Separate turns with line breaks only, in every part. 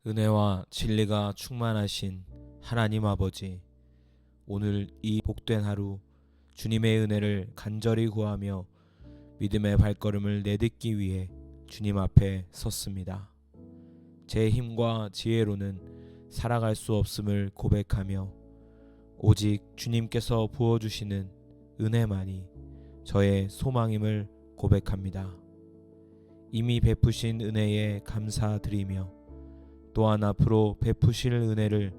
은혜와 진리가 충만하신 하나님 아버지, 오늘 이 복된 하루 주님의 은혜를 간절히 구하며 믿음의 발걸음을 내딛기 위해 주님 앞에 섰습니다. 제 힘과 지혜로는 살아갈 수 없음을 고백하며 오직 주님께서 부어주시는 은혜만이 저의 소망임을 고백합니다. 이미 베푸신 은혜에 감사드리며 또한 앞으로 베푸실 은혜를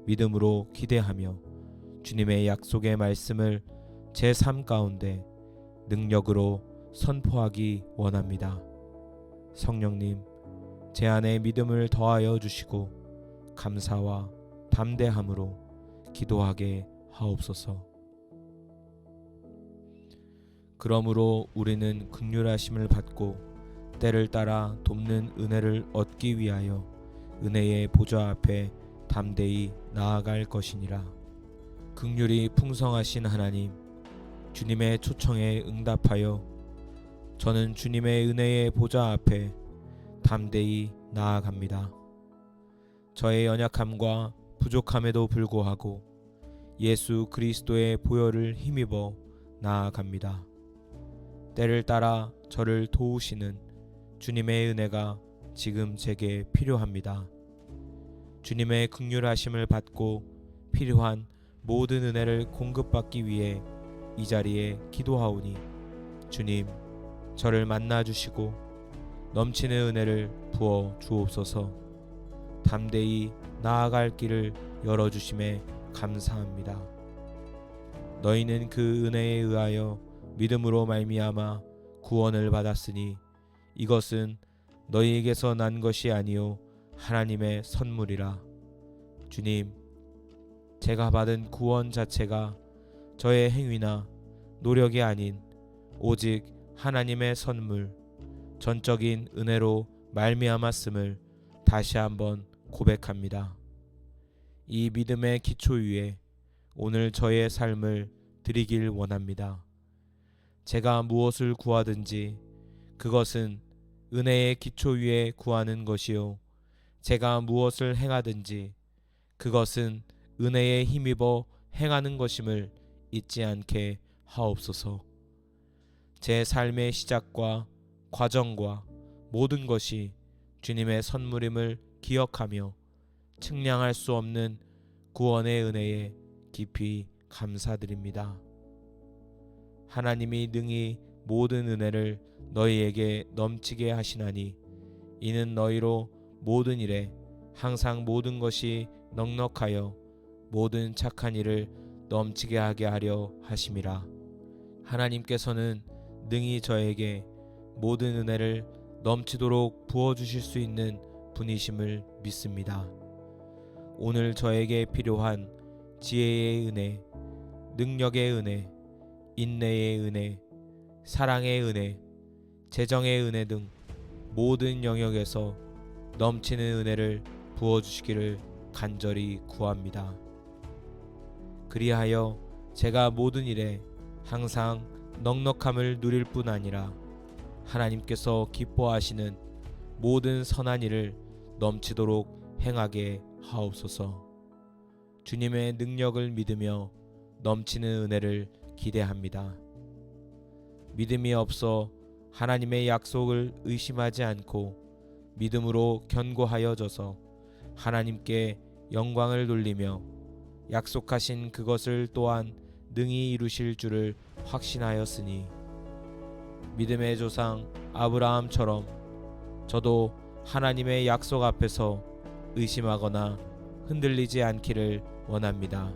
믿음으로 기대하며 주님의 약속의 말씀을 제 삶 가운데 능력으로 선포하기 원합니다. 성령님, 제 안에 믿음을 더하여 주시고 감사와 담대함으로 기도하게 하옵소서. 그러므로 우리는 긍휼하심을 받고 때를 따라 돕는 은혜를 얻기 위하여 은혜의 보좌 앞에 담대히 나아갈 것이니라. 긍휼이 풍성하신 하나님, 주님의 초청에 응답하여 저는 주님의 은혜의 보좌 앞에 담대히 나아갑니다. 저의 연약함과 부족함에도 불구하고 예수 그리스도의 보혈을 힘입어 나아갑니다. 때를 따라 저를 도우시는 주님의 은혜가 지금 제게 필요합니다. 주님의 긍휼하심을 받고 필요한 모든 은혜를 공급받기 위해 이 자리에 기도하오니 주님, 저를 만나 주시고 넘치는 은혜를 부어 주옵소서. 담대히 나아갈 길을 열어 주심에 감사합니다. 너희는 그 은혜에 의하여 믿음으로 말미암아 구원을 받았으니 이것은 너희에게서 난 것이 아니요 하나님의 선물이라. 주님, 제가 받은 구원 자체가 저의 행위나 노력이 아닌 오직 하나님의 선물, 전적인 은혜로 말미암았음을 다시 한번 고백합니다. 이 믿음의 기초 위에 오늘 저의 삶을 드리길 원합니다. 제가 무엇을 구하든지 그것은 은혜의 기초 위에 구하는 것이요, 제가 무엇을 행하든지 그것은 은혜에 힘입어 행하는 것임을 잊지 않게 하옵소서. 제 삶의 시작과 과정과 모든 것이 주님의 선물임을 기억하며 측량할 수 없는 구원의 은혜에 깊이 감사드립니다. 하나님이 능히 모든 은혜를 너희에게 넘치게 하시나니 이는 너희로 모든 일에 항상 모든 것이 넉넉하여 모든 착한 일을 넘치게 하게 하려 하심이라. 하나님께서는 능히 저에게 모든 은혜를 넘치도록 부어주실 수 있는 분이심을 믿습니다. 오늘 저에게 필요한 지혜의 은혜, 능력의 은혜, 인내의 은혜, 사랑의 은혜, 재정의 은혜 등 모든 영역에서 넘치는 은혜를 부어주시기를 간절히 구합니다. 그리하여 제가 모든 일에 항상 넉넉함을 누릴 뿐 아니라 하나님께서 기뻐하시는 모든 선한 일을 넘치도록 행하게 하옵소서. 주님의 능력을 믿으며 넘치는 은혜를 기대합니다. 믿음이 없어 하나님의 약속을 의심하지 않고 믿음으로 견고하여져서 하나님께 영광을 돌리며 약속하신 그것을 또한 능히 이루실 줄을 확신하였으니 믿음의 조상 아브라함처럼 저도 하나님의 약속 앞에서 의심하거나 흔들리지 않기를 원합니다.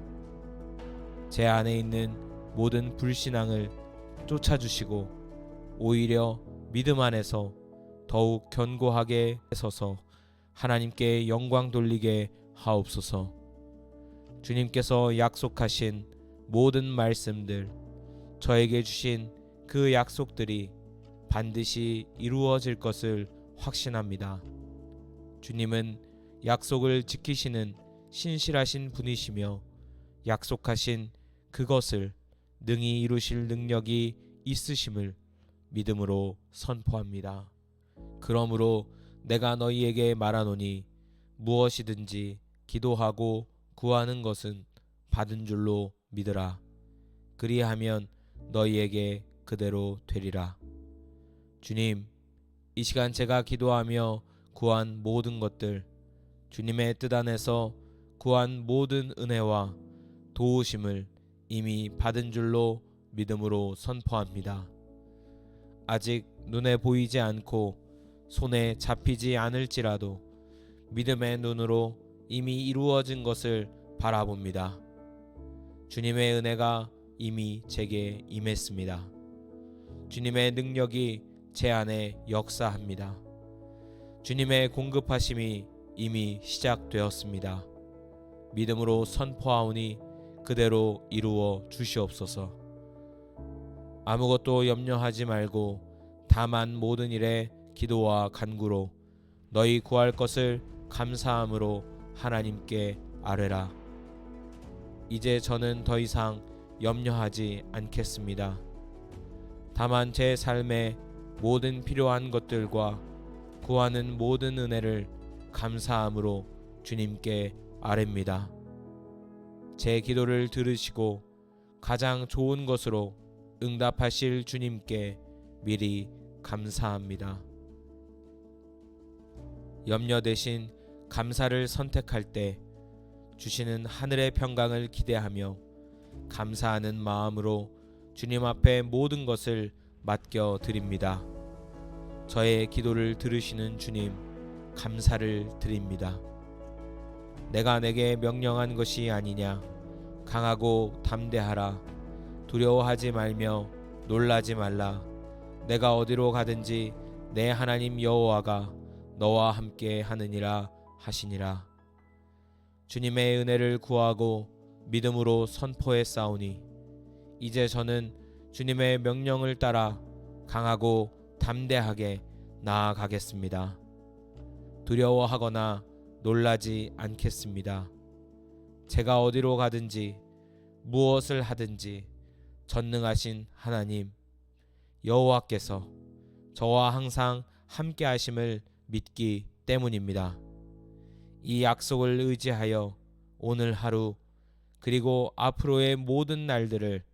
제 안에 있는 모든 불신앙을 쫓아주시고 오히려 믿음 안에서 더욱 견고하게 서서 하나님께 영광 돌리게 하옵소서. 주님께서 약속하신 모든 말씀들, 저에게 주신 그 약속들이 반드시 이루어질 것을 확신합니다. 주님은 약속을 지키시는 신실하신 분이시며 약속하신 그것을 능히 이루실 능력이 있으심을 믿음으로 선포합니다. 그러므로 내가 너희에게 말하노니 무엇이든지 기도하고 구하는 것은 받은 줄로 믿으라. 그리하면 너희에게 그대로 되리라. 주님, 이 시간 제가 기도하며 구한 모든 것들, 주님의 뜻 안에서 구한 모든 은혜와 도우심을 이미 받은 줄로 믿음으로 선포합니다. 아직 눈에 보이지 않고 손에 잡히지 않을지라도 믿음의 눈으로 이미 이루어진 것을 바라봅니다. 주님의 은혜가 이미 제게 임했습니다. 주님의 능력이 제 안에 역사합니다. 주님의 공급하심이 이미 시작되었습니다. 믿음으로 선포하오니 그대로 이루어 주시옵소서. 아무것도 염려하지 말고 다만 모든 일에 기도와 간구로 너희 구할 것을 감사함으로 하나님께 아뢰라. 이제 저는 더 이상 염려하지 않겠습니다. 다만 제 삶의 모든 필요한 것들과 구하는 모든 은혜를 감사함으로 주님께 아뢰입니다. 제 기도를 들으시고 가장 좋은 것으로 응답하실 주님께 미리 감사합니다. 염려 대신 감사를 선택할 때 주시는 하늘의 평강을 기대하며 감사하는 마음으로 주님 앞에 모든 것을 맡겨 드립니다. 저의 기도를 들으시는 주님, 감사를 드립니다. 내가 내게 명령한 것이 아니냐. 강하고 담대하라. 두려워하지 말며 놀라지 말라. 내가 어디로 가든지 내 하나님 여호와가 너와 함께 하느니라 하시니라. 주님의 은혜를 구하고 믿음으로 선포했사오니 이제 저는 주님의 명령을 따라 강하고 담대하게 나아가겠습니다. 두려워하거나 놀라지 않겠습니다. 제가 어디로 가든지 무엇을 하든지 전능하신 하나님 여호와께서 저와 항상 함께 하심을 믿기 때문입니다. 이 약속을 의지하여 오늘 하루 그리고 앞으로의 모든 날들을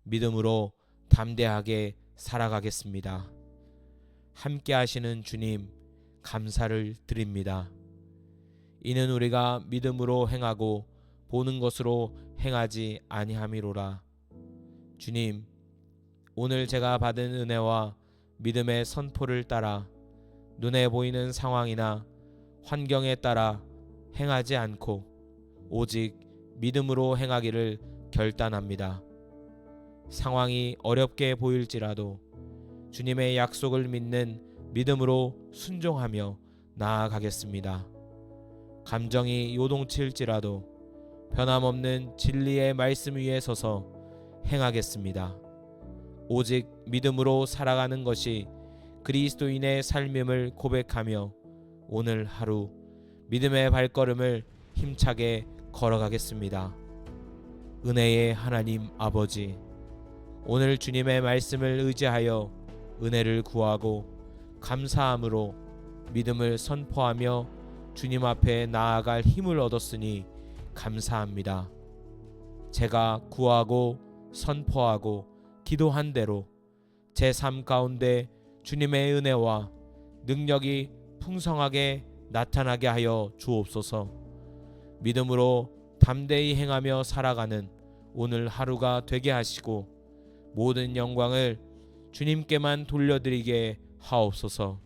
믿음으로 담대하게 살아가겠습니다. 함께 하시는 주님 감사를 드립니다. 이는 우리가 믿음으로 행하고 보는 것으로 행하지 아니함이로라. 주님, 오늘 제가 받은 은혜와 믿음의 선포를 따라 눈에 보이는 상황이나 환경에 따라 행하지 않고 오직 믿음으로 행하기를 결단합니다. 상황이 어렵게 보일지라도 주님의 약속을 믿는 믿음으로 순종하며 나아가겠습니다. 감정이 요동칠지라도 변함없는 진리의 말씀 위에 서서 행하겠습니다. 오직 믿음으로 살아가는 것이 그리스도인의 삶임을 고백하며 오늘 하루 믿음의 발걸음을 힘차게 걸어가겠습니다. 은혜의 하나님 아버지, 오늘 주님의 말씀을 의지하여 은혜를 구하고 감사함으로 믿음을 선포하며 주님 앞에 나아갈 힘을 얻었으니 감사합니다. 제가 구하고 선포하고 기도한 대로 제 삶 가운데 주님의 은혜와 능력이 풍성하게 나타나게 하여 주옵소서. 믿음으로 담대히 행하며 살아가는 오늘 하루가 되게 하시고 모든 영광을 주님께만 돌려드리게 하옵소서.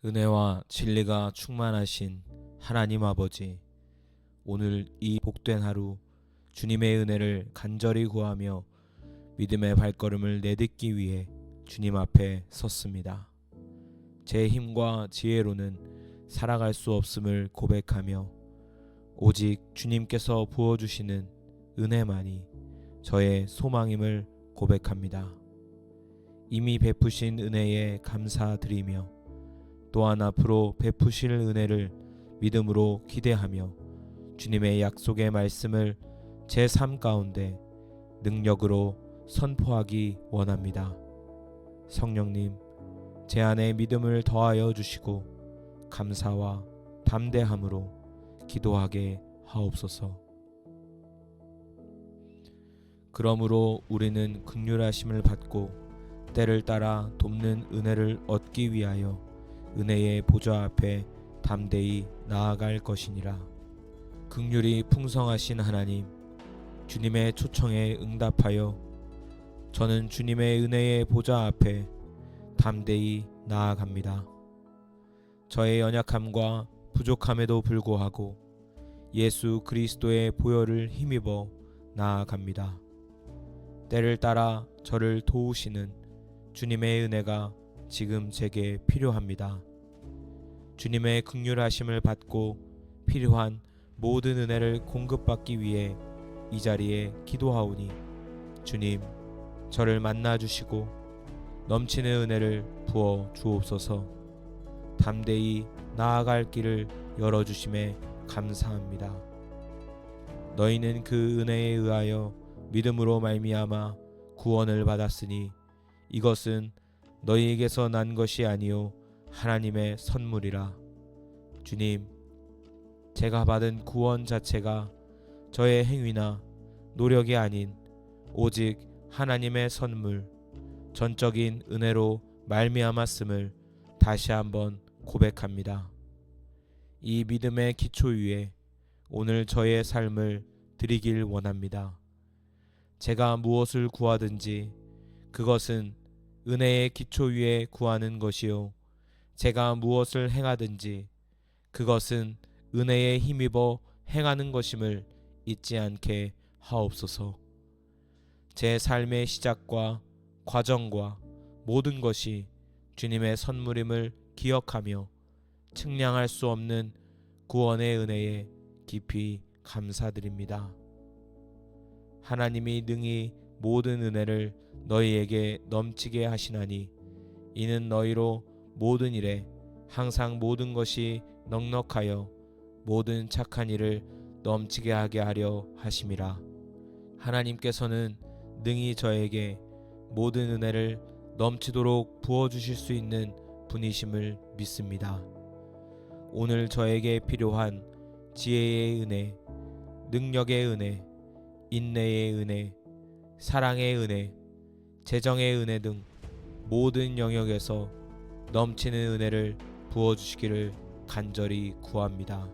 은혜와 진리가 충만하신 하나님 아버지, 오늘 이 복된 하루 주님의 은혜를 간절히 구하며 믿음의 발걸음을 내딛기 위해 주님 앞에 섰습니다. 제 힘과 지혜로는 살아갈 수 없음을 고백하며 오직 주님께서 부어주시는 은혜만이 저의 소망임을 고백합니다. 이미 베푸신 은혜에 감사드리며 또한 앞으로 베푸실 은혜를 믿음으로 기대하며 주님의 약속의 말씀을 제 삶 가운데 능력으로 선포하기 원합니다. 성령님, 제 안에 믿음을 더하여 주시고 감사와 담대함으로 기도하게 하옵소서. 그러므로 우리는 긍휼하심을 받고 때를 따라 돕는 은혜를 얻기 위하여 은혜의 보좌 앞에 담대히 나아갈 것이니라. 긍휼이 풍성하신 하나님, 주님의 초청에 응답하여 저는 주님의 은혜의 보좌 앞에 담대히 나아갑니다. 저의 연약함과 부족함에도 불구하고 예수 그리스도의 보혈을 힘입어 나아갑니다. 때를 따라 저를 도우시는 주님의 은혜가 지금 제게 필요합니다. 주님의 긍휼하심을 받고 필요한 모든 은혜를 공급받기 위해 이 자리에 기도하오니 주님, 저를 만나 주시고 넘치는 은혜를 부어 주옵소서. 담대히 나아갈 길을 열어주심에 감사합니다. 너희는 그 은혜에 의하여 믿음으로 말미암아 구원을 받았으니 이것은 너희에게서 난 것이 아니요 하나님의 선물이라. 주님, 제가 받은 구원 자체가 저의 행위나 노력이 아닌 오직 하나님의 선물, 전적인 은혜로 말미암았음을 다시 한번 고백합니다. 이 믿음의 기초 위에 오늘 저의 삶을 드리길 원합니다. 제가 무엇을 구하든지 그것은 은혜의 기초 위에 구하는 것이요 제가 무엇을 행하든지 그것은 은혜에 힘입어 행하는 것임을 잊지 않게 하옵소서. 제 삶의 시작과 과정과 모든 것이 주님의 선물임을 기억하며 측량할 수 없는 구원의 은혜에 깊이 감사드립니다. 하나님이 능히 모든 은혜를 너희에게 넘치게 하시나니 이는 너희로 모든 일에 항상 모든 것이 넉넉하여 모든 착한 일을 넘치게 하게 하려 하심이라. 하나님께서는 능히 저에게 모든 은혜를 넘치도록 부어주실 수 있는 분이심을 믿습니다. 오늘 저에게 필요한 지혜의 은혜, 능력의 은혜, 인내의 은혜, 사랑의 은혜, 재정의 은혜 등 모든 영역에서 넘치는 은혜를 부어주시기를 간절히 구합니다.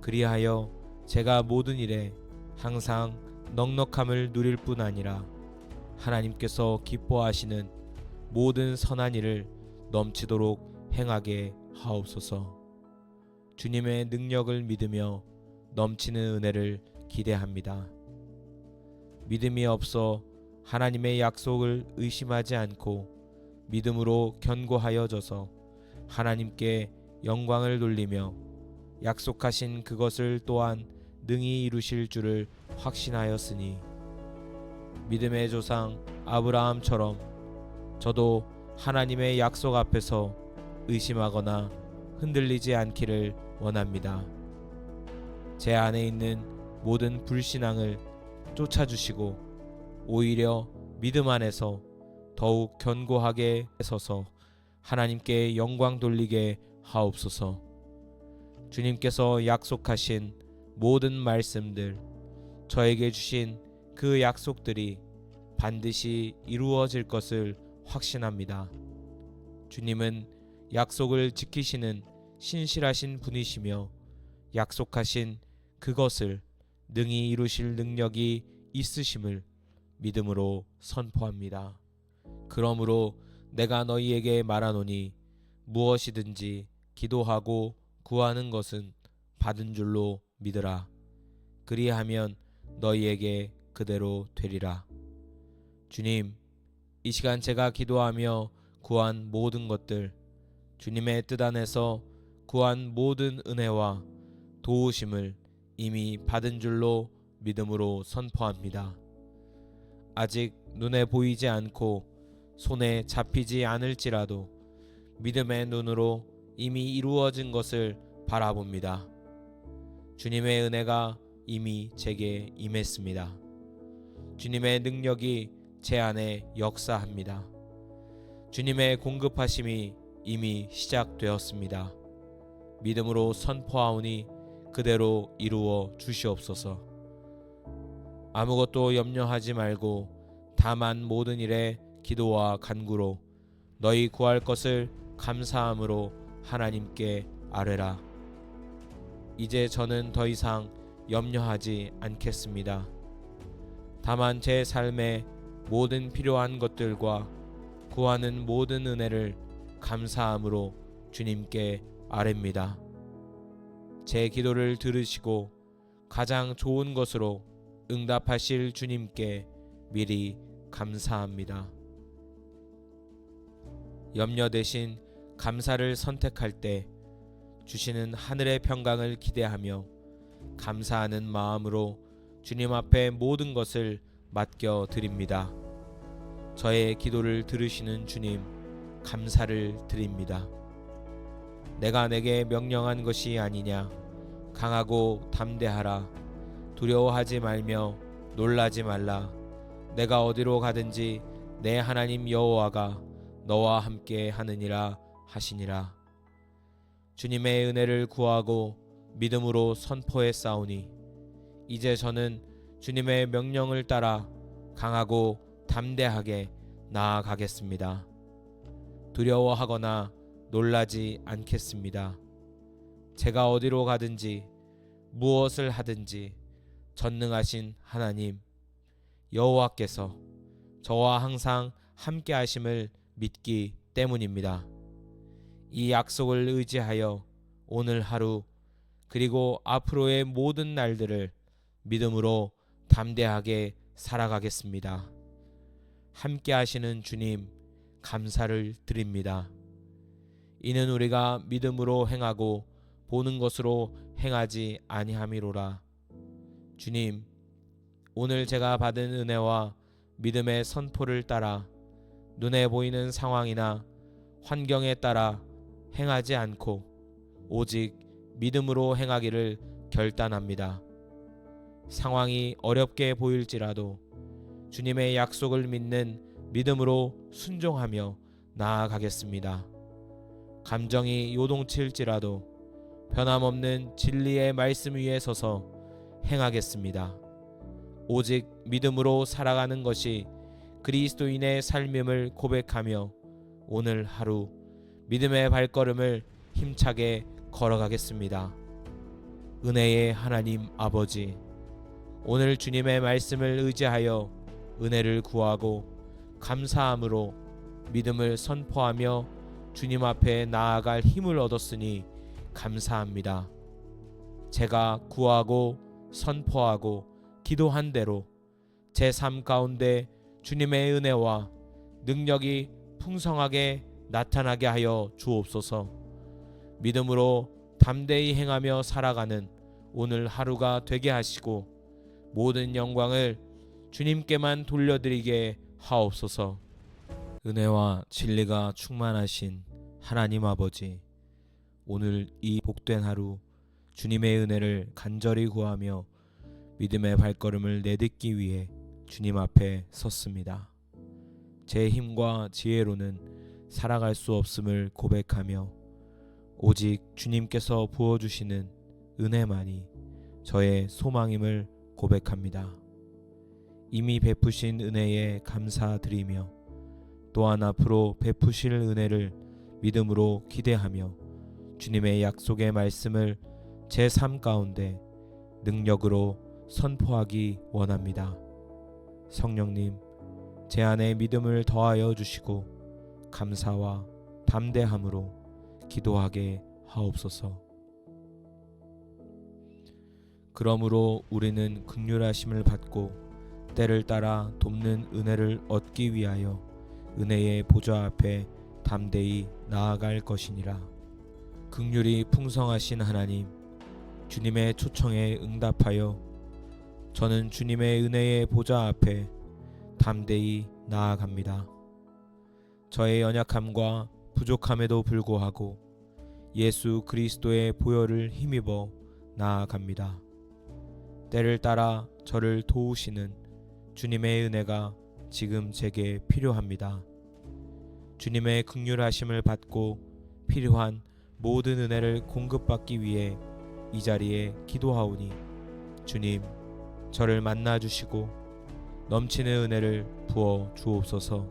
그리하여 제가 모든 일에 항상 넉넉함을 누릴 뿐 아니라 하나님께서 기뻐하시는 모든 선한 일을 넘치도록 행하게 하옵소서. 주님의 능력을 믿으며 넘치는 은혜를 기대합니다. 믿음이 없어 하나님의 약속을 의심하지 않고 믿음으로 견고하여져서 하나님께 영광을 돌리며 약속하신 그것을 또한 능히 이루실 줄을 확신하였으니 믿음의 조상 아브라함처럼 저도 하나님의 약속 앞에서 의심하거나 흔들리지 않기를 원합니다. 제 안에 있는 모든 불신앙을 쫓아주시고 오히려 믿음 안에서 더욱 견고하게 서서 하나님께 영광 돌리게 하옵소서. 주님께서 약속하신 모든 말씀들, 저에게 주신 그 약속들이 반드시 이루어질 것을 확신합니다. 주님은 약속을 지키시는 신실하신 분이시며 약속하신 그것을 능히 이루실 능력이 있으심을 믿음으로 선포합니다. 그러므로 내가 너희에게 말하노니 무엇이든지 기도하고 구하는 것은 받은 줄로 믿으라. 그리하면 너희에게 그대로 되리라. 주님, 이 시간 제가 기도하며 구한 모든 것들, 주님의 뜻 안에서 구한 모든 은혜와 도우심을 이미 받은 줄로 믿음으로 선포합니다. 아직 눈에 보이지 않고 손에 잡히지 않을지라도 믿음의 눈으로 이미 이루어진 것을 바라봅니다. 주님의 은혜가 이미 제게 임했습니다. 주님의 능력이 제 안에 역사합니다. 주님의 공급하심이 이미 시작되었습니다. 믿음으로 선포하오니 그대로 이루어 주시옵소서. 아무것도 염려하지 말고 다만 모든 일에 기도와 간구로 너희 구할 것을 감사함으로 하나님께 아뢰라. 이제 저는 더 이상 염려하지 않겠습니다. 다만 제 삶의 모든 필요한 것들과 구하는 모든 은혜를 감사함으로 주님께 아뢰입니다. 제 기도를 들으시고 가장 좋은 것으로 응답하실 주님께 미리 감사합니다. 염려 대신 감사를 선택할 때 주시는 하늘의 평강을 기대하며 감사하는 마음으로 주님 앞에 모든 것을 맡겨 드립니다. 저의 기도를 들으시는 주님, 감사를 드립니다. 내가 내게 명령한 것이 아니냐. 강하고 담대하라. 두려워하지 말며 놀라지 말라. 내가 어디로 가든지 내 하나님 여호와가 너와 함께 하느니라 하시니라. 주님의 은혜를 구하고 믿음으로 선포했사오니 이제 저는 주님의 명령을 따라 강하고 담대하게 나아가겠습니다. 두려워하거나 놀라지 않겠습니다. 제가 어디로 가든지 무엇을 하든지 전능하신 하나님 여호와께서 저와 항상 함께 하심을 믿기 때문입니다. 이 약속을 의지하여 오늘 하루 그리고 앞으로의 모든 날들을 믿음으로 담대하게 살아가겠습니다. 함께 하시는 주님 감사를 드립니다. 이는 우리가 믿음으로 행하고 보는 것으로 행하지 아니함이로라. 주님, 오늘 제가 받은 은혜와 믿음의 선포를 따라 눈에 보이는 상황이나 환경에 따라 행하지 않고 오직 믿음으로 행하기를 결단합니다. 상황이 어렵게 보일지라도 주님의 약속을 믿는 믿음으로 순종하며 나아가겠습니다. 감정이 요동칠지라도 변함없는 진리의 말씀 위에 서서 행하겠습니다. 오직 믿음으로 살아가는 것이 그리스도인의 삶임을 고백하며 오늘 하루 믿음의 발걸음을 힘차게 걸어가겠습니다. 은혜의 하나님 아버지, 오늘 주님의 말씀을 의지하여 은혜를 구하고 감사함으로 믿음을 선포하며 주님 앞에 나아갈 힘을 얻었으니 감사합니다. 제가 구하고 선포하고 기도한 대로 제 삶 가운데 주님의 은혜와 능력이 풍성하게 나타나게 하여 주옵소서. 믿음으로 담대히 행하며 살아가는 오늘 하루가 되게 하시고 모든 영광을 주님께만 돌려드리게 하옵소서. 은혜와 진리가 충만하신 하나님 아버지, 오늘 이 복된 하루 주님의 은혜를 간절히 구하며 믿음의 발걸음을 내딛기 위해 주님 앞에 섰습니다. 제 힘과 지혜로는 살아갈 수 없음을 고백하며 오직 주님께서 부어주시는 은혜만이 저의 소망임을 고백합니다. 이미 베푸신 은혜에 감사드리며 또한 앞으로 베푸실 은혜를 믿음으로 기대하며 주님의 약속의 말씀을 제 삶 가운데 능력으로 선포하기 원합니다. 성령님, 제 안에 믿음을 더하여 주시고 감사와 담대함으로 기도하게 하옵소서. 그러므로 우리는 긍휼하심을 받고 때를 따라 돕는 은혜를 얻기 위하여 은혜의 보좌 앞에 담대히 나아갈 것이니라. 긍휼이 풍성하신 하나님, 주님의 초청에 응답하여 저는 주님의 은혜의 보좌 앞에 담대히 나아갑니다. 저의 연약함과 부족함에도 불구하고 예수 그리스도의 보혈을 힘입어 나아갑니다. 때를 따라 저를 도우시는 주님의 은혜가 지금 제게 필요합니다. 주님의 긍휼하심을 받고 필요한 모든 은혜를 공급받기 위해 이 자리에 기도하오니 주님 저를 만나 주시고 넘치는 은혜를 부어 주옵소서.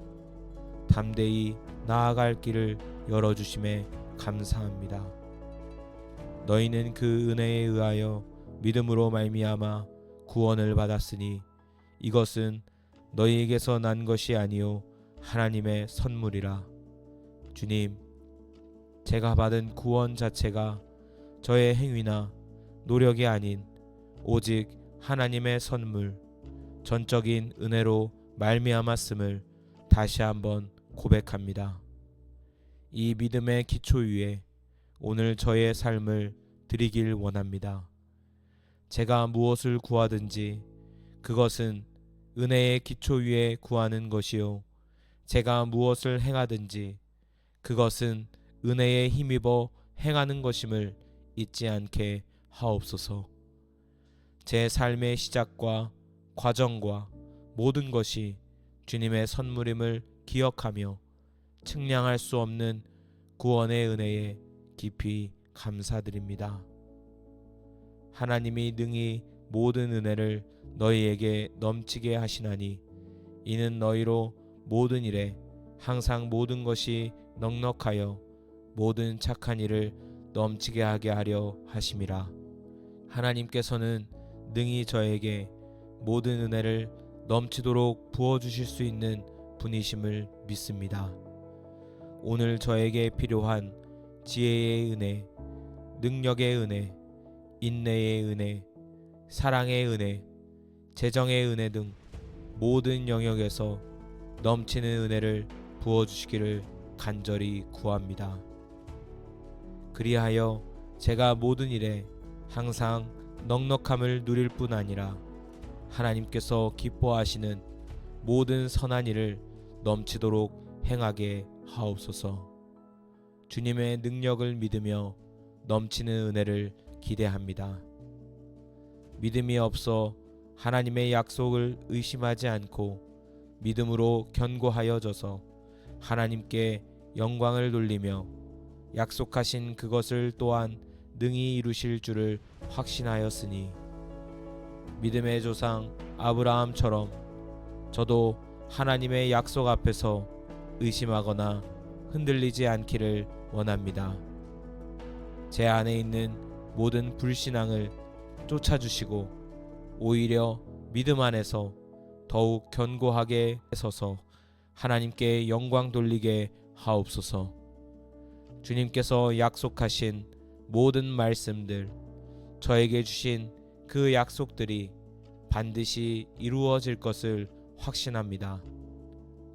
담대히 나아갈 길을 열어주심에 감사합니다. 너희는 그 은혜에 의하여 믿음으로 말미암아 구원을 받았으니 이것은 너희에게서 난 것이 아니요 하나님의 선물이라. 주님, 제가 받은 구원 자체가 저의 행위나 노력이 아닌 오직 하나님의 선물, 전적인 은혜로 말미암았음을 다시 한번 고백합니다. 이 믿음의 기초 위에 오늘 저의 삶을 드리길 원합니다. 제가 무엇을 구하든지 그것은 은혜의 기초 위에 구하는 것이요 제가 무엇을 행하든지 그것은 은혜에 힘입어 행하는 것임을 잊지 않게 하옵소서. 제 삶의 시작과 과정과 모든 것이 주님의 선물임을 기억하며 측량할 수 없는 구원의 은혜에 깊이 감사드립니다. 하나님이 능히 모든 은혜를 너희에게 넘치게 하시나니 이는 너희로 모든 일에 항상 모든 것이 넉넉하여 모든 착한 일을 넘치게 하게 하려 하심이라. 하나님께서는 능히 저에게 모든 은혜를 넘치도록 부어주실 수 있는 분이심을 믿습니다. 오늘 저에게 필요한 지혜의 은혜, 능력의 은혜, 인내의 은혜, 사랑의 은혜, 재정의 은혜 등 모든 영역에서 넘치는 은혜를 부어주시기를 간절히 구합니다. 그리하여 제가 모든 일에 항상 넉넉함을 누릴 뿐 아니라 하나님께서 기뻐하시는 모든 선한 일을 넘치도록 행하게 하옵소서. 주님의 능력을 믿으며 넘치는 은혜를 기대합니다. 믿음이 없어 하나님의 약속을 의심하지 않고 믿음으로 견고하여져서 하나님께 영광을 돌리며 약속하신 그것을 또한 능히 이루실 줄을 확신하였으니 믿음의 조상 아브라함처럼 저도 하나님의 약속 앞에서 의심하거나 흔들리지 않기를 원합니다. 제 안에 있는 모든 불신앙을 쫓아주시고 오히려 믿음 안에서 더욱 견고하게 서서 하나님께 영광 돌리게 하옵소서. 주님께서 약속하신 모든 말씀들, 저에게 주신 그 약속들이 반드시 이루어질 것을 확신합니다.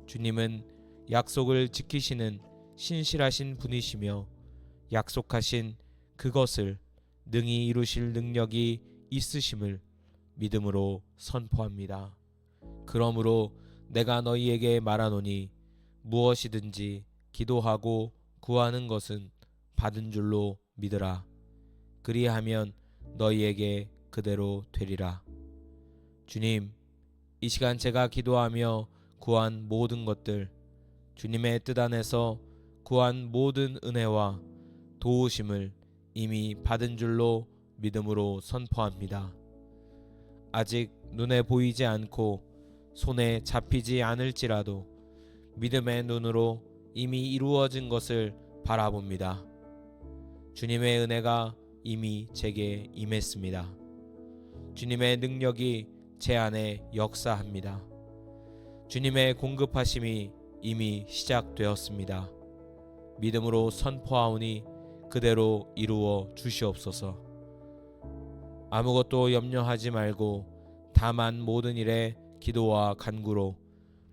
주님은 약속을 지키시는 신실하신 분이시며 약속하신 그것을 능히 이루실 능력이 있으심을 믿음으로 선포합니다. 그러므로 내가 너희에게 말하노니 무엇이든지 기도하고 구하는 것은 받은 줄로 믿으라. 그리하면 너희에게 그대로 되리라. 주님, 이 시간 제가 기도하며 구한 모든 것들, 주님의 뜻 안에서 구한 모든 은혜와 도우심을 이미 받은 줄로 믿음으로 선포합니다. 아직 눈에 보이지 않고 손에 잡히지 않을지라도 믿음의 눈으로 이미 이루어진 것을 바라봅니다. 주님의 은혜가 이미 제게 임했습니다. 주님의 능력이 제 안에 역사합니다. 주님의 공급하심이 이미 시작되었습니다. 믿음으로 선포하오니 그대로 이루어 주시옵소서. 아무것도 염려하지 말고 다만 모든 일에 기도와 간구로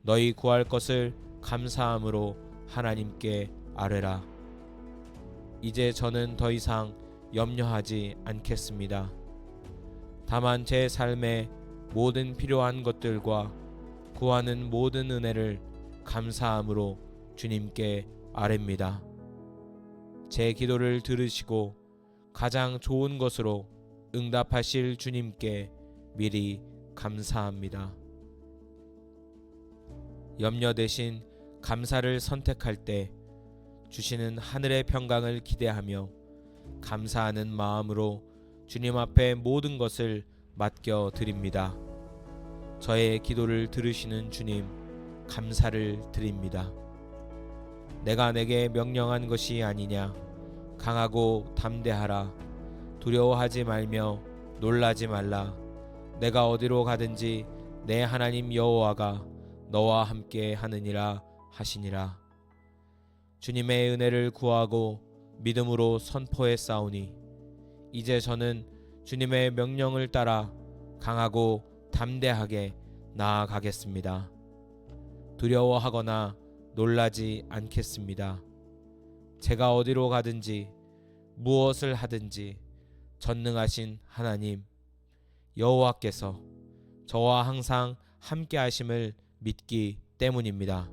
너희 구할 것을 감사함으로 하나님께 아뢰라. 이제 저는 더 이상 염려하지 않겠습니다. 다만 제 삶의 모든 필요한 것들과 구하는 모든 은혜를 감사함으로 주님께 아뢰입니다. 제 기도를 들으시고 가장 좋은 것으로 응답하실 주님께 미리 감사합니다. 염려 대신 감사를 선택할 때 주시는 하늘의 평강을 기대하며 감사하는 마음으로 주님 앞에 모든 것을 맡겨 드립니다. 저의 기도를 들으시는 주님, 감사를 드립니다. 내가 내게 명령한 것이 아니냐. 강하고 담대하라. 두려워하지 말며 놀라지 말라. 내가 어디로 가든지 내 하나님 여호와가 너와 함께 하느니라 하시니라. 주님의 은혜를 구하고 믿음으로 선포했사오니 이제 저는 주님의 명령을 따라 강하고 담대하게 나아가겠습니다. 두려워하거나 놀라지 않겠습니다. 제가 어디로 가든지 무엇을 하든지 전능하신 하나님 여호와께서 저와 항상 함께 하심을 믿기 때문입니다.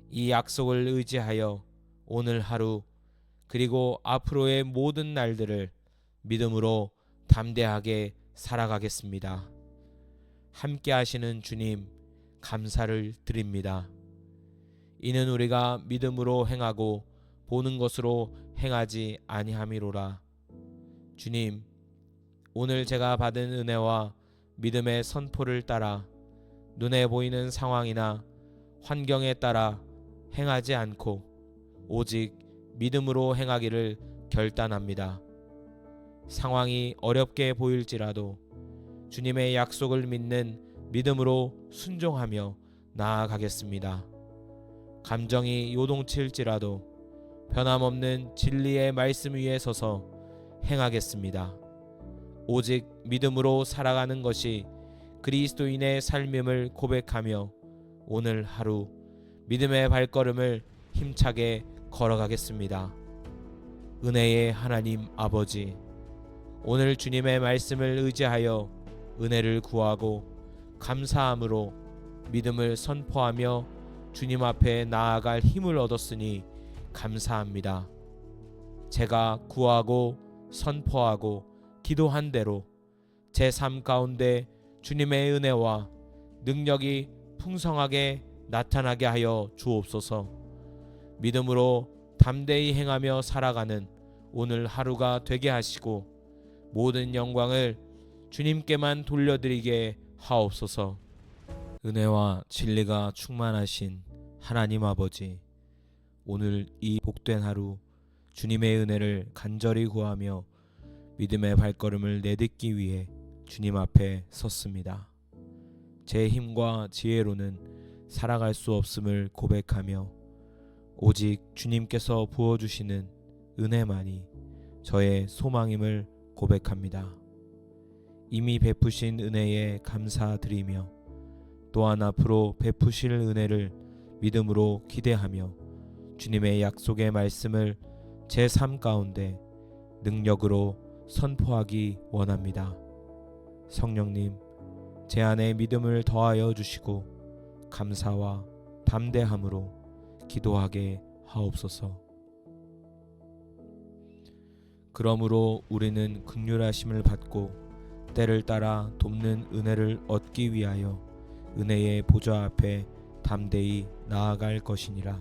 이 약속을 의지하여 오늘 하루 그리고 앞으로의 모든 날들을 믿음으로 담대하게 살아가겠습니다. 함께 하시는 주님 감사를 드립니다. 이는 우리가 믿음으로 행하고 보는 것으로 행하지 아니함이로라. 주님, 오늘 제가 받은 은혜와 믿음의 선포를 따라 눈에 보이는 상황이나 환경에 따라 행하지 않고 오직 믿음으로 행하기를 결단합니다. 상황이 어렵게 보일지라도 주님의 약속을 믿는 믿음으로 순종하며 나아가겠습니다. 감정이 요동칠지라도 변함없는 진리의 말씀 위에 서서 행하겠습니다. 오직 믿음으로 살아가는 것이 그리스도인의 삶임을 고백하며 오늘 하루 믿음의 발걸음을 힘차게 걸어가겠습니다. 은혜의 하나님 아버지, 오늘 주님의 말씀을 의지하여 은혜를 구하고 감사함으로 믿음을 선포하며 주님 앞에 나아갈 힘을 얻었으니 감사합니다. 제가 구하고 선포하고 기도한 대로 제 삶 가운데 주님의 은혜와 능력이 풍성하게 나타나게 하여 주옵소서. 믿음으로 담대히 행하며 살아가는 오늘 하루가 되게 하시고 모든 영광을 주님께만 돌려드리게 하옵소서. 은혜와 진리가 충만하신 하나님 아버지, 오늘 이 복된 하루 주님의 은혜를 간절히 구하며 믿음의 발걸음을 내딛기 위해 주님 앞에 섰습니다. 제 힘과 지혜로는 살아갈 수 없음을 고백하며 오직 주님께서 부어주시는 은혜만이 저의 소망임을 고백합니다. 이미 베푸신 은혜에 감사드리며 또한 앞으로 베푸실 은혜를 믿음으로 기대하며 주님의 약속의 말씀을 제 삶 가운데 능력으로 선포하기 원합니다. 성령님, 제 안에 믿음을 더하여 주시고 감사와 담대함으로 기도하게 하옵소서. 그러므로 우리는 긍휼하심을 받고 때를 따라 돕는 은혜를 얻기 위하여 은혜의 보좌 앞에 담대히 나아갈 것이니라.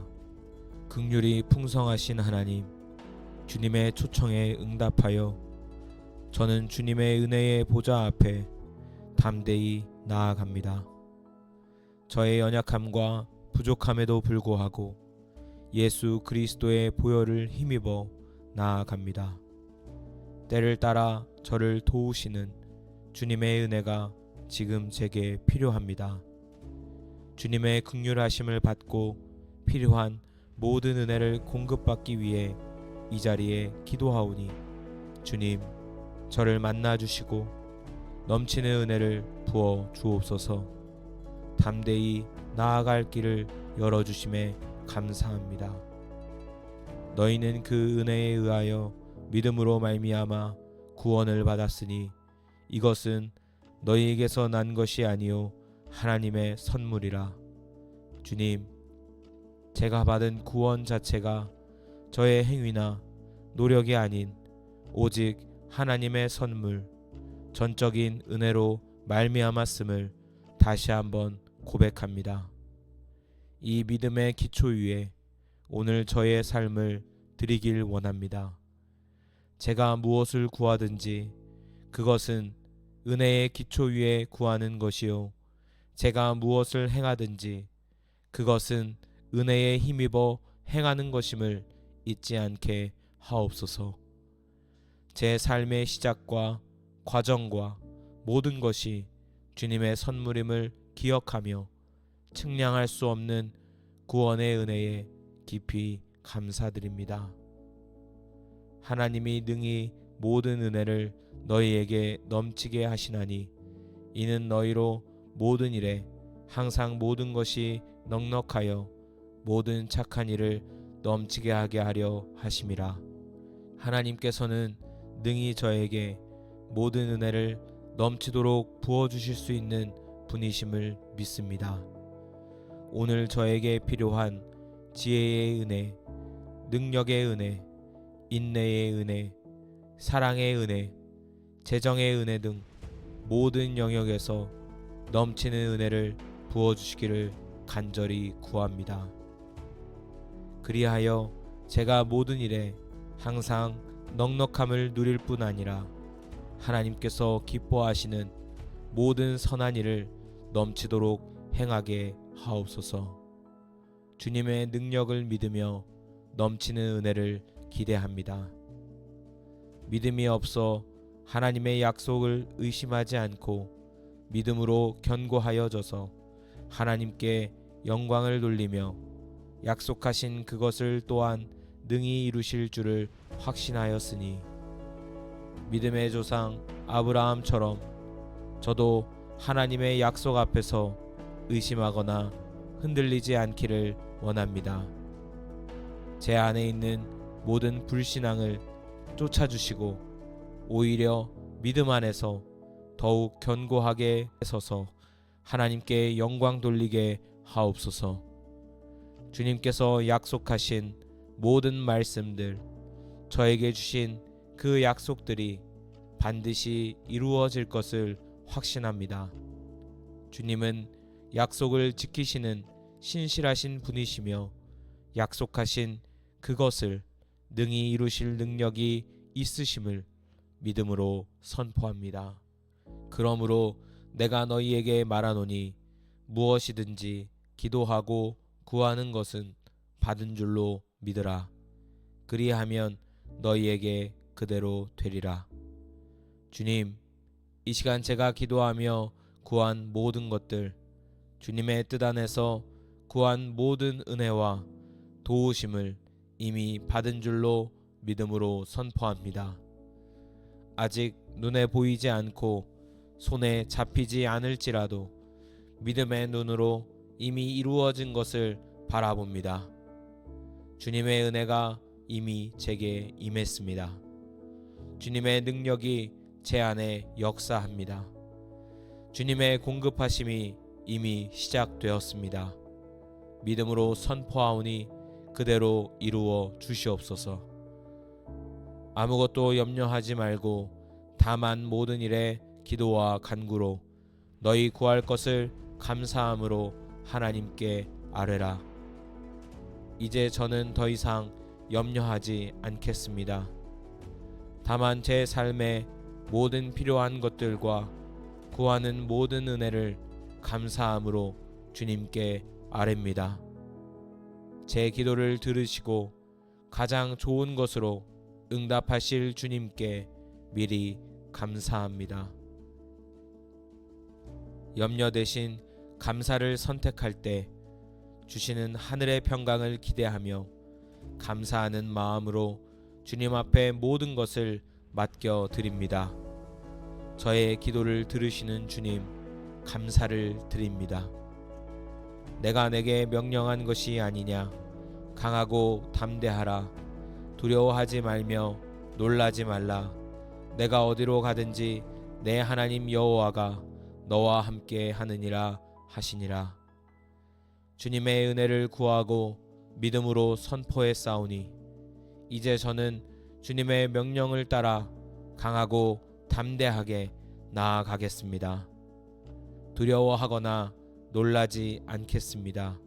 긍휼이 풍성하신 하나님, 주님의 초청에 응답하여 저는 주님의 은혜의 보좌 앞에 담대히 나아갑니다. 저의 연약함과 부족함에도 불구하고 예수 그리스도의 보혈을 힘입어 나아갑니다. 때를 따라 저를 도우시는 주님의 은혜가 지금 제게 필요합니다. 주님의 긍휼하심을 받고 필요한 모든 은혜를 공급받기 위해 이 자리에 기도하오니 주님, 저를 만나주시고 넘치는 은혜를 부어 주옵소서. 담대히 나아갈 길을 열어주심에 감사합니다. 너희는 그 은혜에 의하여 믿음으로 말미암아 구원을 받았으니 이것은 너희에게서 난 것이 아니요 하나님의 선물이라. 주님, 제가 받은 구원 자체가 저의 행위나 노력이 아닌 오직 하나님의 선물, 전적인 은혜로 말미암았음을 다시 한번 고백합니다. 이 믿음의 기초 위에 오늘 저의 삶을 드리길 원합니다. 제가 무엇을 구하든지 그것은 은혜의 기초 위에 구하는 것이요 제가 무엇을 행하든지 그것은 은혜에 힘입어 행하는 것임을 잊지 않게 하옵소서. 제 삶의 시작과 과정과 모든 것이 주님의 선물임을 기억하며 측량할 수 없는 구원의 은혜에 깊이 감사드립니다. 하나님이 능히 모든 은혜를 너희에게 넘치게 하시나니 이는 너희로 모든 일에 항상 모든 것이 넉넉하여 모든 착한 일을 넘치게 하게 하려 하심이라. 하나님께서는 능히 저에게 모든 은혜를 넘치도록 부어주실 수 있는 분이심을 믿습니다. 오늘 저에게 필요한 지혜의 은혜, 능력의 은혜, 인내의 은혜, 사랑의 은혜, 재정의 은혜 등 모든 영역에서 넘치는 은혜를 부어주시기를 간절히 구합니다. 그리하여 제가 모든 일에 항상 넉넉함을 누릴 뿐 아니라 하나님께서 기뻐하시는 모든 선한 일을 넘치도록 행하게 하옵소서. 주님의 능력을 믿으며 넘치는 은혜를 기대합니다. 믿음이 없어 하나님의 약속을 의심하지 않고 믿음으로 견고하여져서 하나님께 영광을 돌리며 약속하신 그것을 또한 능히 이루실 줄을 확신하였으니 믿음의 조상 아브라함처럼 저도 하나님의 약속 앞에서 의심하거나 흔들리지 않기를 원합니다. 제 안에 있는 모든 불신앙을 쫓아주시고 오히려 믿음 안에서 더욱 견고하게 서서 하나님께 영광 돌리게 하옵소서. 주님께서 약속하신 모든 말씀들, 저에게 주신 그 약속들이 반드시 이루어질 것을 확신합니다. 주님은 약속을 지키시는 신실하신 분이시며 약속하신 그것을 능히 이루실 능력이 있으심을 믿음으로 선포합니다. 그러므로 내가 너희에게 말하노니 무엇이든지 기도하고 구하는 것은 받은 줄로 믿으라. 그리하면 너희에게 그대로 되리라. 주님, 이 시간 제가 기도하며 구한 모든 것들, 주님의 뜻 안에서 구한 모든 은혜와 도우심을 이미 받은 줄로 믿음으로 선포합니다. 아직 눈에 보이지 않고 손에 잡히지 않을지라도 믿음의 눈으로 이미 이루어진 것을 바라봅니다. 주님의 은혜가 이미 제게 임했습니다. 주님의 능력이 제 안에 역사합니다. 주님의 공급하심이 이미 시작되었습니다. 믿음으로 선포하오니 그대로 이루어 주시옵소서. 아무것도 염려하지 말고 다만 모든 일에 기도와 간구로 너희 구할 것을 감사함으로 하나님께 아뢰라. 이제 저는 더 이상 염려하지 않겠습니다. 다만 제 삶의 모든 필요한 것들과 구하는 모든 은혜를 감사함으로 주님께 아뢰입니다. 제 기도를 들으시고 가장 좋은 것으로 응답하실 주님께 미리 감사합니다. 염려 대신 감사를 선택할 때 주시는 하늘의 평강을 기대하며 감사하는 마음으로 주님 앞에 모든 것을 맡겨 드립니다. 저의 기도를 들으시는 주님, 감사를 드립니다. 내가 내게 명령한 것이 아니냐. 강하고 담대하라. 두려워하지 말며 놀라지 말라. 내가 어디로 가든지 내 하나님 여호와가 너와 함께 하느니라 하시니라. 주님의 은혜를 구하고 믿음으로 선포했사오니 이제 저는 주님의 명령을 따라 강하고 담대하게 나아가겠습니다. 두려워하거나 놀라지 않겠습니다.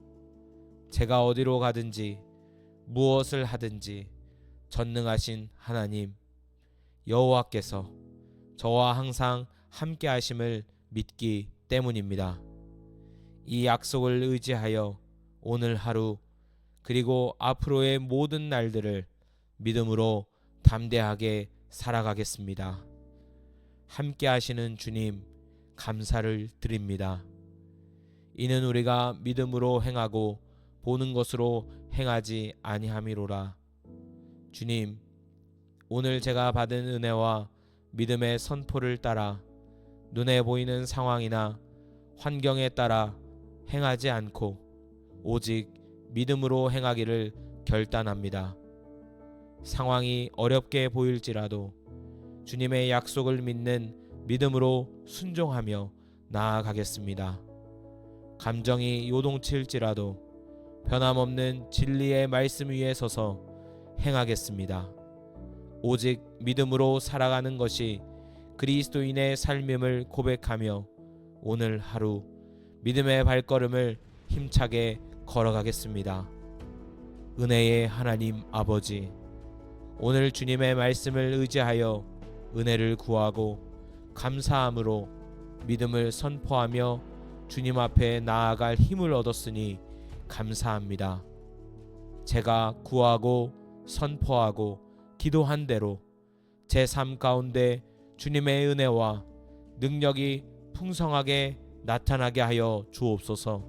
제가 어디로 가든지 무엇을 하든지 전능하신 하나님 여호와께서 저와 항상 함께 하심을 믿기 때문입니다. 이 약속을 의지하여 오늘 하루 그리고 앞으로의 모든 날들을 믿음으로 담대하게 살아가겠습니다. 함께 하시는 주님 감사를 드립니다. 이는 우리가 믿음으로 행하고 보는 것으로 행하지 아니함이로라. 주님, 오늘 제가 받은 은혜와 믿음의 선포를 따라 눈에 보이는 상황이나 환경에 따라 행하지 않고 오직 믿음으로 행하기를 결단합니다. 상황이 어렵게 보일지라도 주님의 약속을 믿는 믿음으로 순종하며 나아가겠습니다. 감정이 요동칠지라도 변함없는 진리의 말씀 위에 서서 행하겠습니다. 오직 믿음으로 살아가는 것이 그리스도인의 삶임을 고백하며 오늘 하루 믿음의 발걸음을 힘차게 걸어가겠습니다. 은혜의 하나님 아버지, 오늘 주님의 말씀을 의지하여 은혜를 구하고 감사함으로 믿음을 선포하며 주님 앞에 나아갈 힘을 얻었으니 감사합니다. 제가 구하고 선포하고 기도한 대로 제 삶 가운데 주님의 은혜와 능력이 풍성하게 나타나게 하여 주옵소서.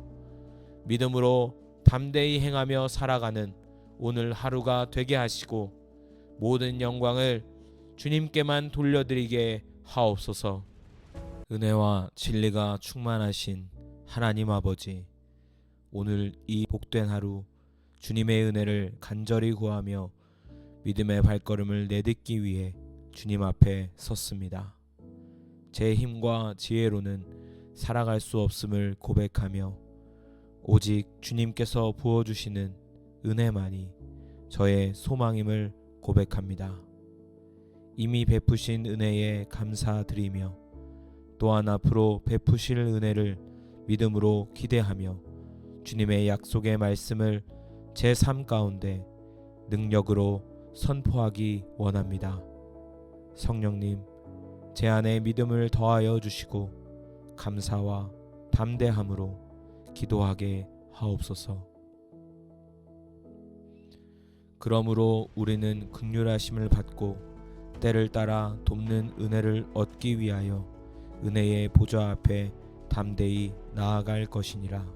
믿음으로 담대히 행하며 살아가는 오늘 하루가 되게 하시고 모든 영광을 주님께만 돌려드리게 하옵소서. 은혜와 진리가 충만하신 하나님 아버지, 오늘 이 복된 하루 주님의 은혜를 간절히 구하며 믿음의 발걸음을 내딛기 위해 주님 앞에 섰습니다. 제 힘과 지혜로는 살아갈 수 없음을 고백하며 오직 주님께서 부어주시는 은혜만이 저의 소망임을 고백합니다. 이미 베푸신 은혜에 감사드리며 또한 앞으로 베푸실 은혜를 믿음으로 기대하며 주님의 약속의 말씀을 제 삶 가운데 능력으로 선포하기 원합니다. 성령님, 제 안에 믿음을 더하여 주시고 감사와 담대함으로 기도하게 하옵소서. 그러므로 우리는 긍휼하심을 받고 때를 따라 돕는 은혜를 얻기 위하여 은혜의 보좌 앞에 담대히 나아갈 것이니라.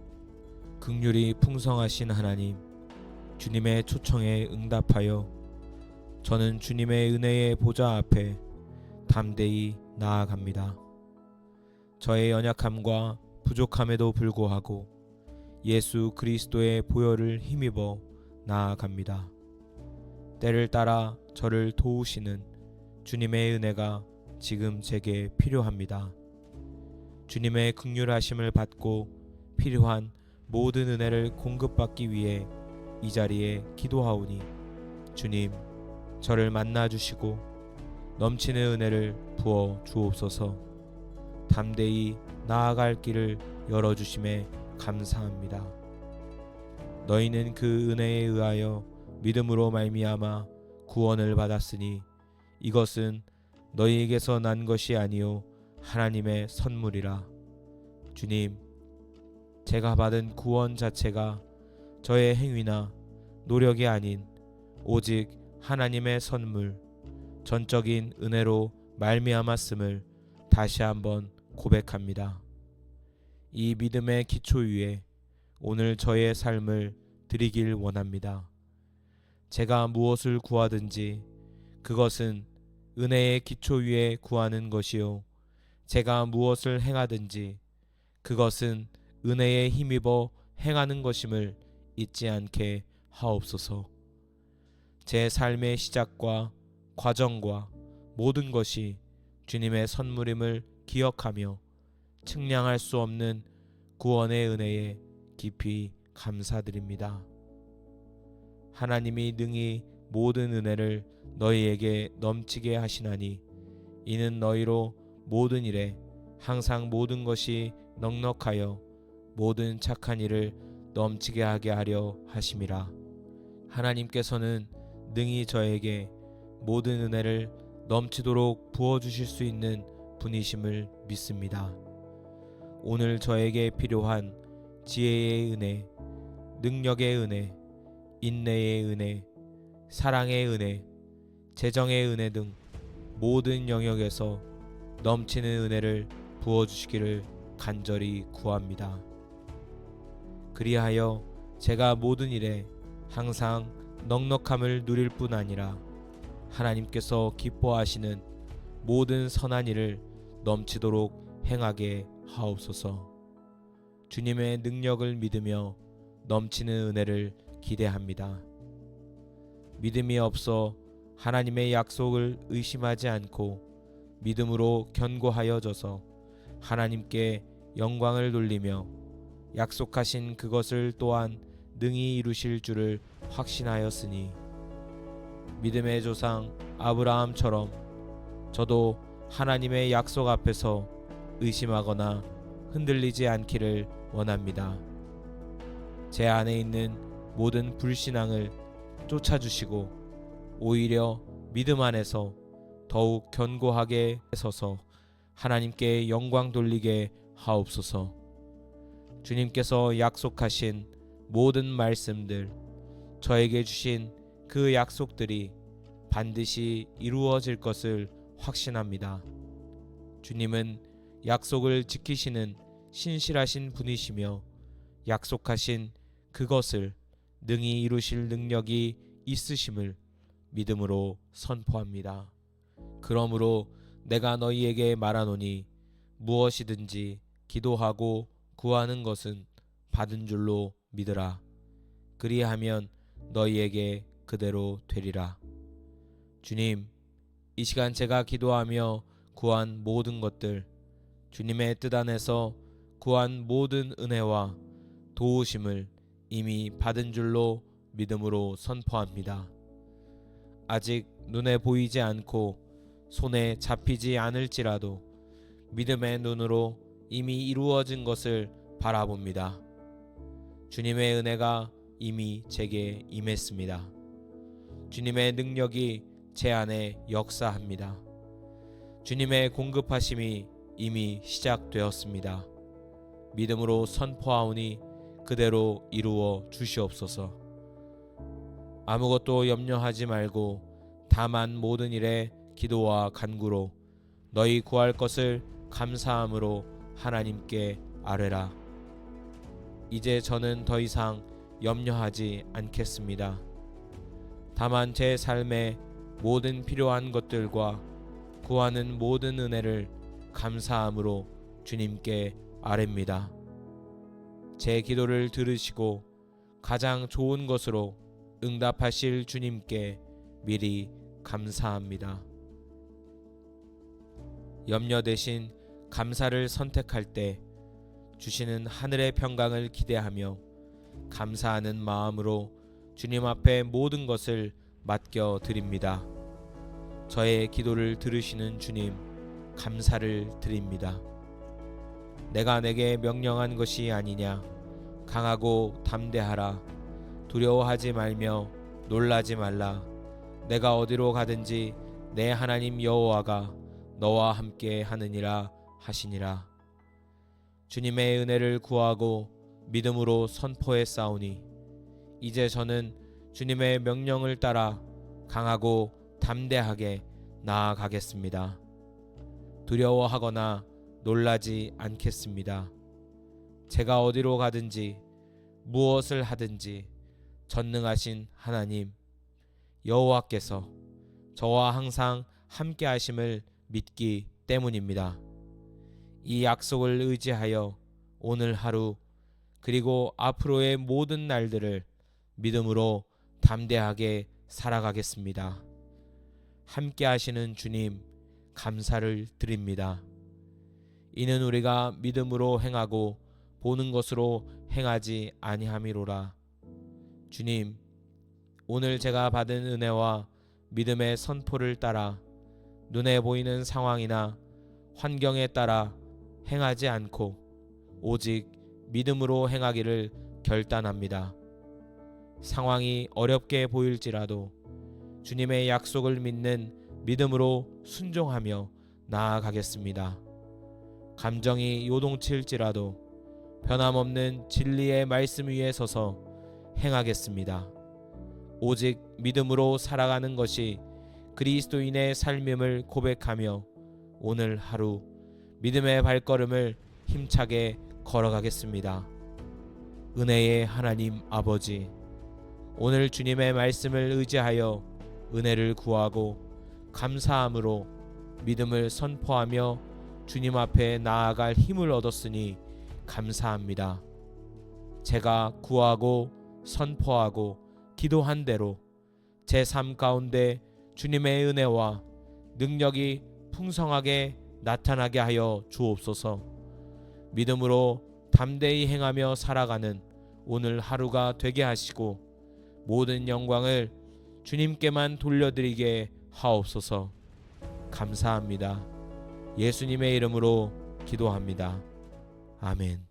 긍휼이 풍성하신 하나님, 주님의 초청에 응답하여 저는 주님의 은혜의 보좌 앞에 담대히 나아갑니다. 저의 연약함과 부족함에도 불구하고 예수 그리스도의 보혈을 힘입어 나아갑니다. 때를 따라 저를 도우시는 주님의 은혜가 지금 제게 필요합니다. 주님의 긍휼하심을 받고 필요한 모든 은혜를 공급받기 위해 이 자리에 기도하오니 주님, 저를 만나 주시고 넘치는 은혜를 부어 주옵소서. 담대히 나아갈 길을 열어주심에 감사합니다. 너희는 그 은혜에 의하여 믿음으로 말미암아 구원을 받았으니 이것은 너희에게서 난 것이 아니요 하나님의 선물이라. 주님, 제가 받은 구원 자체가 저의 행위나 노력이 아닌 오직 하나님의 선물, 전적인 은혜로 말미암았음을 다시 한번 고백합니다. 이 믿음의 기초 위에 오늘 저의 삶을 드리길 원합니다. 제가 무엇을 구하든지 그것은 은혜의 기초 위에 구하는 것이요 제가 무엇을 행하든지 그것은 은혜에 힘입어 행하는 것임을 잊지 않게 하옵소서. 제 삶의 시작과 과정과 모든 것이 주님의 선물임을 기억하며 측량할 수 없는 구원의 은혜에 깊이 감사드립니다. 하나님이 능히 모든 은혜를 너희에게 넘치게 하시나니 이는 너희로 모든 일에 항상 모든 것이 넉넉하여 모든 착한 일을 넘치게 하게 하려 하심이라. 하나님께서는 능히 저에게 모든 은혜를 넘치도록 부어주실 수 있는 분이심을 믿습니다. 오늘 저에게 필요한 지혜의 은혜, 능력의 은혜, 인내의 은혜, 사랑의 은혜, 재정의 은혜 등 모든 영역에서 넘치는 은혜를 부어주시기를 간절히 구합니다. 그리하여 제가 모든 일에 항상 넉넉함을 누릴 뿐 아니라 하나님께서 기뻐하시는 모든 선한 일을 넘치도록 행하게 하옵소서. 주님의 능력을 믿으며 넘치는 은혜를 기대합니다. 믿음이 없어 하나님의 약속을 의심하지 않고 믿음으로 견고하여져서 하나님께 영광을 돌리며 약속하신 그것을 또한 능히 이루실 줄을 확신하였으니 믿음의 조상 아브라함처럼 저도 하나님의 약속 앞에서 의심하거나 흔들리지 않기를 원합니다. 제 안에 있는 모든 불신앙을 쫓아주시고 오히려 믿음 안에서 더욱 견고하게 서서 하나님께 영광 돌리게 하옵소서. 주님께서 약속하신 모든 말씀들, 저에게 주신 그 약속들이 반드시 이루어질 것을 확신합니다. 주님은 약속을 지키시는 신실하신 분이시며 약속하신 그것을 능히 이루실 능력이 있으심을 믿음으로 선포합니다. 그러므로 내가 너희에게 말하노니 무엇이든지 기도하고 구하는 것은 받은 줄로 믿으라. 그리하면 너희에게 그대로 되리라. 주님, 이 시간 제가 기도하며 구한 모든 것들, 주님의 뜻 안에서 구한 모든 은혜와 도우심을 이미 받은 줄로 믿음으로 선포합니다. 아직 눈에 보이지 않고 손에 잡히지 않을지라도 믿음의 눈으로 이미 이루어진 것을 바라봅니다. 주님의 은혜가 이미 제게 임했습니다. 주님의 능력이 제 안에 역사합니다. 주님의 공급하심이 이미 시작되었습니다. 믿음으로 선포하오니 그대로 이루어 주시옵소서. 아무것도 염려하지 말고 다만 모든 일에 기도와 간구로 너희 구할 것을 감사함으로 하나님께 아뢰라. 이제 저는 더 이상 염려하지 않겠습니다. 다만 제 삶의 모든 필요한 것들과 구하는 모든 은혜를 감사함으로 주님께 아뢰입니다. 제 기도를 들으시고 가장 좋은 것으로 응답하실 주님께 미리 감사합니다. 염려 대신 감사를 선택할 때 주시는 하늘의 평강을 기대하며 감사하는 마음으로 주님 앞에 모든 것을 맡겨 드립니다. 저의 기도를 들으시는 주님, 감사를 드립니다. 내가 내게 명령한 것이 아니냐. 강하고 담대하라. 두려워하지 말며 놀라지 말라. 내가 어디로 가든지 내 하나님 여호와가 너와 함께 하느니라 하시니라. 주님의 은혜를 구하고 믿음으로 선포했사오니 이제 저는 주님의 명령을 따라 강하고 담대하게 나아가겠습니다. 두려워하거나 놀라지 않겠습니다. 제가 어디로 가든지 무엇을 하든지 전능하신 하나님 여호와께서 저와 항상 함께 하심을 믿기 때문입니다. 이 약속을 의지하여 오늘 하루 그리고 앞으로의 모든 날들을 믿음으로 담대하게 살아가겠습니다. 함께 하시는 주님 감사를 드립니다. 이는 우리가 믿음으로 행하고 보는 것으로 행하지 아니함이로라. 주님, 오늘 제가 받은 은혜와 믿음의 선포를 따라 눈에 보이는 상황이나 환경에 따라 행하지 않고 오직 믿음으로 행하기를 결단합니다. 상황이 어렵게 보일지라도 주님의 약속을 믿는 믿음으로 순종하며 나아가겠습니다. 감정이 요동칠지라도 변함없는 진리의 말씀 위에 서서 행하겠습니다. 오직 믿음으로 살아가는 것이 그리스도인의 삶임을 고백하며 오늘 하루 믿음의 발걸음을 힘차게 걸어가겠습니다. 은혜의 하나님 아버지, 오늘 주님의 말씀을 의지하여 은혜를 구하고 감사함으로 믿음을 선포하며 주님 앞에 나아갈 힘을 얻었으니 감사합니다. 제가 구하고 선포하고 기도한 대로 제 삶 가운데 주님의 은혜와 능력이 풍성하게 나타나게 하여 주옵소서. 믿음으로 담대히 행하며 살아가는 오늘 하루가 되게 하시고 모든 영광을 주님께만 돌려드리게 하옵소서. 감사합니다. 예수님의 이름으로 기도합니다. 아멘.